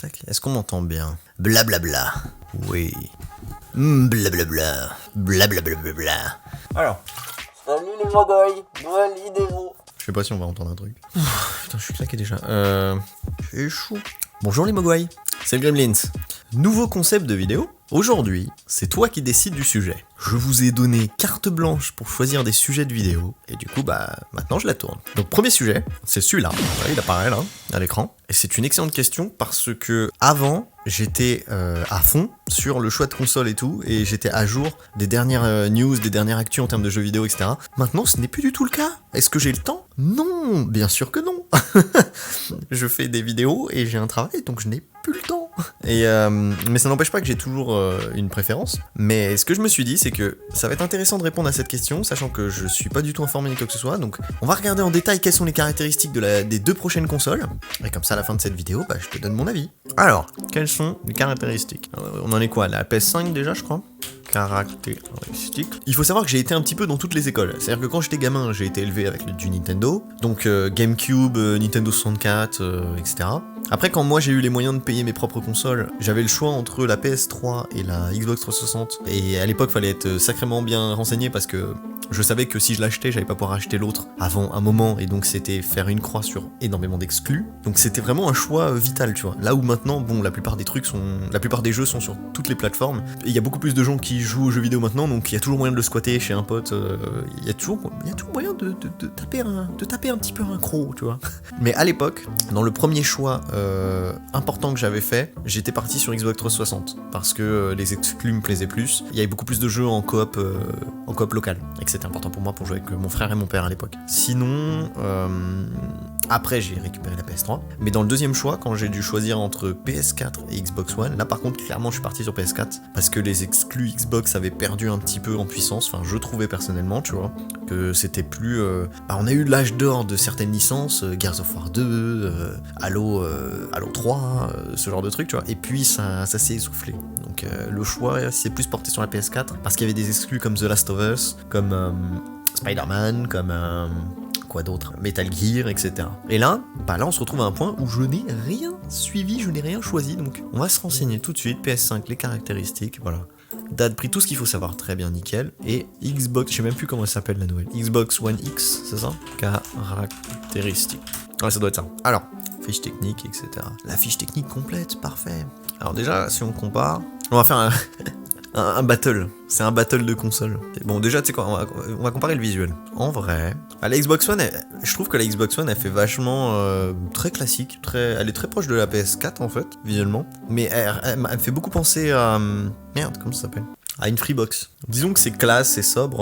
Tac. Est-ce qu'on m'entend bien? Blablabla. Oui. Blablabla. Blablabla. Alors. Salut les mogoys, nouvelle vidéo. Je sais pas si on va entendre un truc. Putain, je suis claqué déjà. C'est chaud. Bonjour les mogwai, c'est le Gremlins. Nouveau concept de vidéo. Aujourd'hui, c'est toi qui décides du sujet. Je vous ai donné carte blanche pour choisir des sujets de vidéo, et du coup, maintenant je la tourne. Donc premier sujet, c'est celui-là. Voilà, il apparaît là, à l'écran. Et c'est une excellente question parce que avant, j'étais à fond sur le choix de console et tout, et j'étais à jour des dernières news, des dernières actus en termes de jeux vidéo, etc. Maintenant, ce n'est plus du tout le cas. Est-ce que j'ai le temps? Non, bien sûr que non. Je fais des vidéos et j'ai un travail, donc je n'ai plus le temps. Et mais ça n'empêche pas que j'ai toujours une préférence. Mais ce que je me suis dit, c'est que ça va être intéressant de répondre à cette question, sachant que je suis pas du tout informé ni quoi que ce soit. Donc on va regarder en détail quelles sont les caractéristiques des deux prochaines consoles. Et comme ça, à la fin de cette vidéo, je te donne mon avis. Alors, quelles sont les caractéristiques? On en est quoi? La PS5 déjà, je crois. Caractéristiques. Il faut savoir que j'ai été un petit peu dans toutes les écoles. C'est-à-dire que quand j'étais gamin, j'ai été élevé avec du Nintendo, donc GameCube, Nintendo 64, etc. Après, quand moi j'ai eu les moyens de payer mes propres consoles, j'avais le choix entre la PS3 et la Xbox 360. Et à l'époque, fallait être sacrément bien renseigné parce que je savais que si je l'achetais, j'allais pas pouvoir acheter l'autre avant un moment, et donc c'était faire une croix sur énormément d'exclus. Donc c'était vraiment un choix vital, tu vois. Là où maintenant, bon, la plupart des jeux sont sur toutes les plateformes. Et il y a beaucoup plus de gens qui jouent aux jeux vidéo maintenant, donc il y a toujours moyen de le squatter chez un pote. Il y a toujours moyen de taper un petit peu un croc, tu vois. Mais à l'époque, dans le premier choix important que j'avais fait, j'étais parti sur Xbox 360 parce que les exclus me plaisaient plus. Il y avait beaucoup plus de jeux en coop local, et que c'était important pour moi pour jouer avec mon frère et mon père à l'époque. Sinon, après j'ai récupéré la PS3, mais dans le deuxième choix, quand j'ai dû choisir entre PS4 et Xbox One, là par contre clairement je suis parti sur PS4 parce que les exclus Xbox avaient perdu un petit peu en puissance. Enfin, je trouvais personnellement, tu vois, que c'était plus on a eu l'âge d'or de certaines licences, Gears of War 2, Halo 3, ce genre de truc, tu vois, et puis ça s'est essoufflé. Donc le choix s'est plus porté sur la PS4 parce qu'il y avait des exclus comme The Last of Us, comme Spider-Man, comme quoi d'autre, Metal Gear, etc. Et là, on se retrouve à un point où je n'ai rien suivi, je n'ai rien choisi, donc on va se renseigner tout de suite. PS5, les caractéristiques, voilà. Date, prix, tout ce qu'il faut savoir, très bien, nickel. Et Xbox, je sais même plus comment elle s'appelle la nouvelle. Xbox One X, c'est ça? Caractéristiques. Ouais, ça doit être ça. Alors, fiche technique, etc. La fiche technique complète, parfait. Alors déjà, si on compare, on va faire un battle. C'est un battle de console. Bon, déjà, tu sais quoi, on va comparer le visuel. En vrai, la Xbox One, je trouve que la Xbox One, elle fait vachement très classique. Elle est très proche de la PS4, en fait, visuellement. Mais elle me fait beaucoup penser à... Merde, comment ça s'appelle? À une Freebox. Disons que c'est classe, c'est sobre,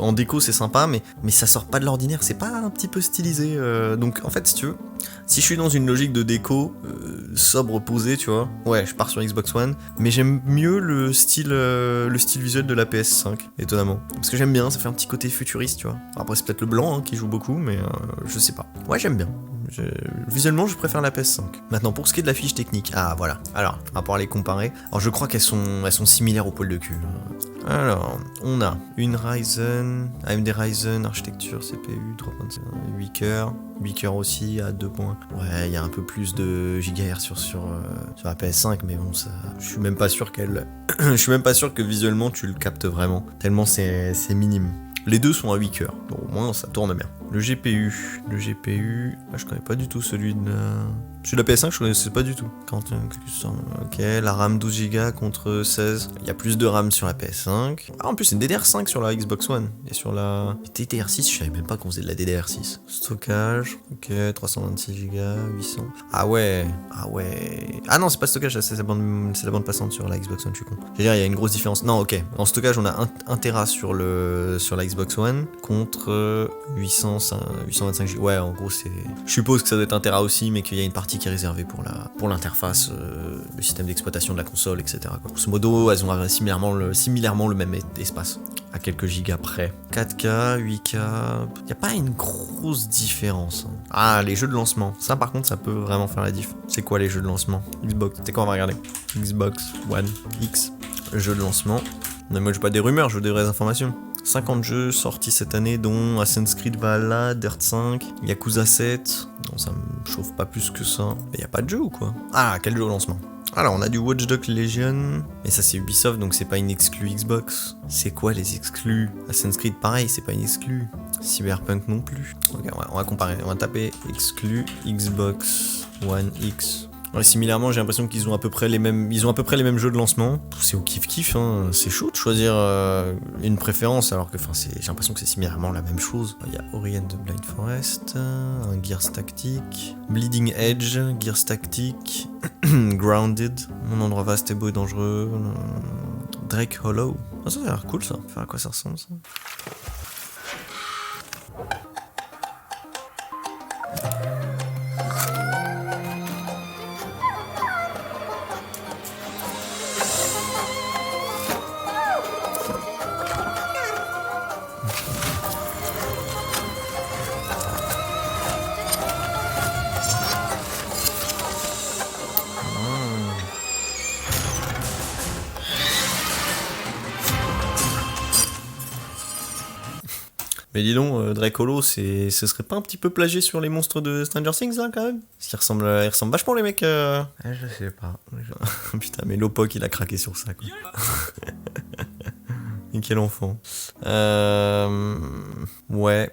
en déco c'est sympa, mais ça sort pas de l'ordinaire, c'est pas un petit peu stylisé. Donc en fait, si tu veux, si je suis dans une logique de déco, sobre, posé, tu vois, ouais, je pars sur Xbox One, mais j'aime mieux le style visuel de la PS5, étonnamment. Parce que j'aime bien, ça fait un petit côté futuriste, tu vois. Après, c'est peut-être le blanc qui joue beaucoup, mais je sais pas. Ouais, j'aime bien. Visuellement, je préfère la PS5. Maintenant, pour ce qui est de la fiche technique, voilà. Alors, on va pouvoir les comparer. Alors, je crois qu'elles sont similaires au poil de cul. Alors, on a une AMD Ryzen, architecture, CPU, 3.5, 8 cœurs. 8 cœurs aussi à 2 points. Ouais, il y a un peu plus de gigahertz sur la PS5, mais bon, ça, je suis même pas sûr je suis même pas sûr que visuellement tu le captes vraiment. Tellement c'est minime. Les deux sont à 8 cœurs, donc au moins ça tourne bien. Le GPU, je connais pas du tout celui de la PS5, je connaissais pas du tout. Ok, la RAM 12Go contre 16. Il y a plus de RAM sur la PS5. En plus c'est une DDR5 sur la Xbox One. Et sur la DDR6, je savais même pas qu'on faisait de la DDR6. Stockage, ok, 326Go, 800. Ah ouais. Ah non, c'est pas stockage, c'est la bande passante sur la Xbox One, je suis con. Je veux dire, il y a une grosse différence. Non, ok. En stockage, on a 1 Tera sur la Xbox One contre 825 Go. Ouais, en gros, je suppose que ça doit être 1 Tera aussi, mais qu'il y a une partie qui est réservée pour l'interface, le système d'exploitation de la console, etc. Grosso modo, elles ont similairement le même espace, à quelques gigas près. 4K, 8K, il n'y a pas une grosse différence. Ah, les jeux de lancement, ça par contre, ça peut vraiment faire la diff. C'est quoi les jeux de lancement? Xbox, c'est quoi, on va regarder. Xbox One X, jeux de lancement. Mais moi, je veux pas des rumeurs, je veux des vraies informations. 50 jeux sortis cette année, dont Assassin's Creed Valhalla, Dirt 5, Yakuza 7. Non, ça me chauffe pas plus que ça. Mais y a pas de jeu ou quoi? Ah, quel jeu au lancement? Alors, on a du Watch Dogs Legion, mais ça c'est Ubisoft, donc c'est pas une exclue Xbox. C'est quoi les exclus? Assassin's Creed, pareil, c'est pas une exclue. Cyberpunk non plus. Regarde, on va comparer, on va taper exclus Xbox One X. Ouais, similairement, j'ai l'impression qu'ils ont à peu près les mêmes, jeux de lancement. C'est au kiff-kiff, hein. C'est chaud de choisir une préférence, alors que, j'ai l'impression que c'est similairement la même chose. Il y a Ori and the Blind Forest, un Gears Tactique, Bleeding Edge, Gears Tactique, Grounded, Mon endroit vaste et beau et dangereux, Drake Hollow. Ah, ça a l'air cool ça. Faire à quoi ça ressemble ça? Mais dis donc, Drake Hollow, ce serait pas un petit peu plagié sur les monstres de Stranger Things là quand même? Parce qu'ils ressemblent vachement les mecs. Je sais pas. Putain, mais Lopok il a craqué sur ça quoi. Et quel enfant. Ouais,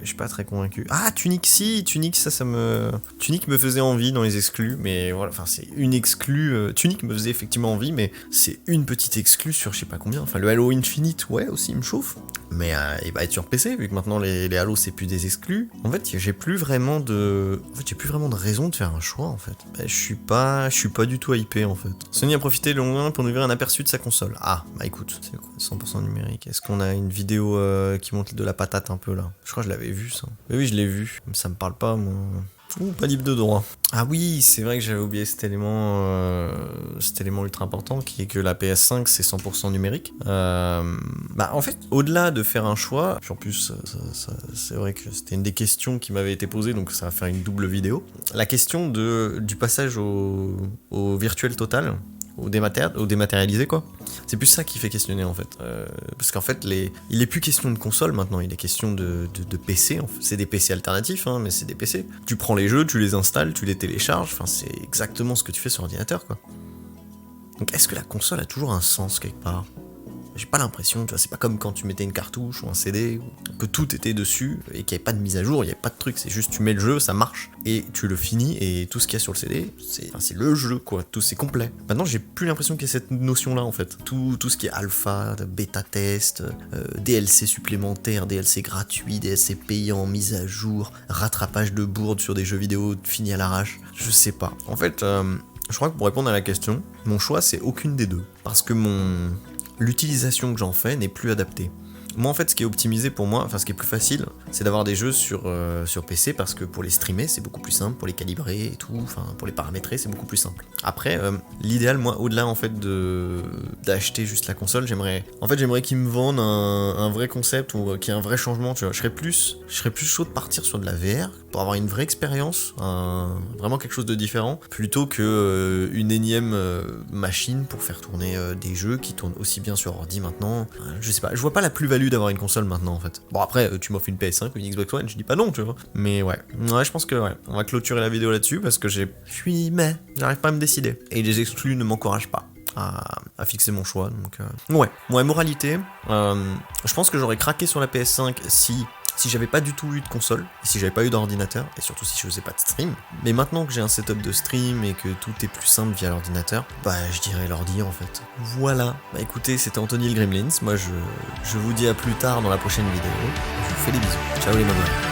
je suis pas très convaincu. Ah, Tunic, si, Tunic, Tunic me faisait envie dans les exclus, mais voilà, c'est une exclue. Tunic me faisait effectivement envie, mais c'est une petite exclue sur je sais pas combien. Enfin, le Halo Infinite, ouais, aussi, il me chauffe. Mais il va être sur PC, vu que maintenant les Halo c'est plus des exclus. En fait, j'ai plus vraiment de raison de faire un choix, en fait. Je suis pas du tout hypé, en fait. Sony a profité de l'onglet pour nous livrer un aperçu de sa console. Ah, bah écoute, c'est quoi, 100% numérique. Est-ce qu'on a une vidéo qui montre de la patate un peu là? Je crois que je l'avais vu ça. Mais oui, je l'ai vu. Mais ça me parle pas, moi. Ouh, pas libre de droit. Ah oui, c'est vrai que j'avais oublié cet élément ultra important, qui est que la PS5 c'est 100% numérique. Bah en fait, au-delà de faire un choix, puis en plus c'est vrai que c'était une des questions qui m'avait été posée, donc ça va faire une double vidéo. La question du passage au virtuel total, au dématérialisé quoi. C'est plus ça qui fait questionner en fait. Parce qu'en fait, il est plus question de console maintenant, il est question de PC. En fait. C'est des PC alternatifs, hein, mais c'est des PC. Tu prends les jeux, tu les installes, tu les télécharges, enfin c'est exactement ce que tu fais sur ordinateur quoi. Donc est-ce que la console a toujours un sens quelque part? J'ai pas l'impression, tu vois, c'est pas comme quand tu mettais une cartouche ou un CD, que tout était dessus et qu'il n'y avait pas de mise à jour, il n'y avait pas de truc, c'est juste tu mets le jeu, ça marche, et tu le finis, et tout ce qu'il y a sur le CD, c'est le jeu, quoi, tout c'est complet. Maintenant, j'ai plus l'impression qu'il y a cette notion-là, en fait. Tout ce qui est alpha, bêta-test, DLC supplémentaire, DLC gratuit, DLC payant, mise à jour, rattrapage de bourde sur des jeux vidéo finis à l'arrache, je sais pas. En fait, je crois que pour répondre à la question, mon choix, c'est aucune des deux. Parce que l'utilisation que j'en fais n'est plus adaptée. Moi en fait ce qui est optimisé pour moi, enfin ce qui est plus facile, c'est d'avoir des jeux sur PC parce que pour les streamer c'est beaucoup plus simple, pour les calibrer et tout, enfin pour les paramétrer c'est beaucoup plus simple. Après l'idéal moi au-delà en fait d'acheter juste la console, j'aimerais qu'ils me vendent un vrai concept ou qu'il y ait un vrai changement, tu vois. Je serais plus chaud de partir sur de la VR pour avoir une vraie expérience, vraiment quelque chose de différent, plutôt que une énième machine pour faire tourner des jeux qui tournent aussi bien sur ordi maintenant. Je sais pas, je vois pas la plus-value d'avoir une console maintenant en fait. Bon après tu m'offres une PS5 ou une Xbox One, je dis pas non tu vois. Mais ouais, je pense que ouais, on va clôturer la vidéo là-dessus parce que j'arrive pas à me décider. Et les exclus ne m'encouragent pas à fixer mon choix. Donc ouais, moralité, je pense que j'aurais craqué sur la PS5 si j'avais pas du tout eu de console, si j'avais pas eu d'ordinateur, et surtout si je faisais pas de stream. Mais maintenant que j'ai un setup de stream et que tout est plus simple via l'ordinateur, bah je dirais l'ordi en fait. Voilà. Bah écoutez, c'était Anthony le Gremlins. Moi je vous dis à plus tard dans la prochaine vidéo. Je vous fais des bisous. Ciao les mamans.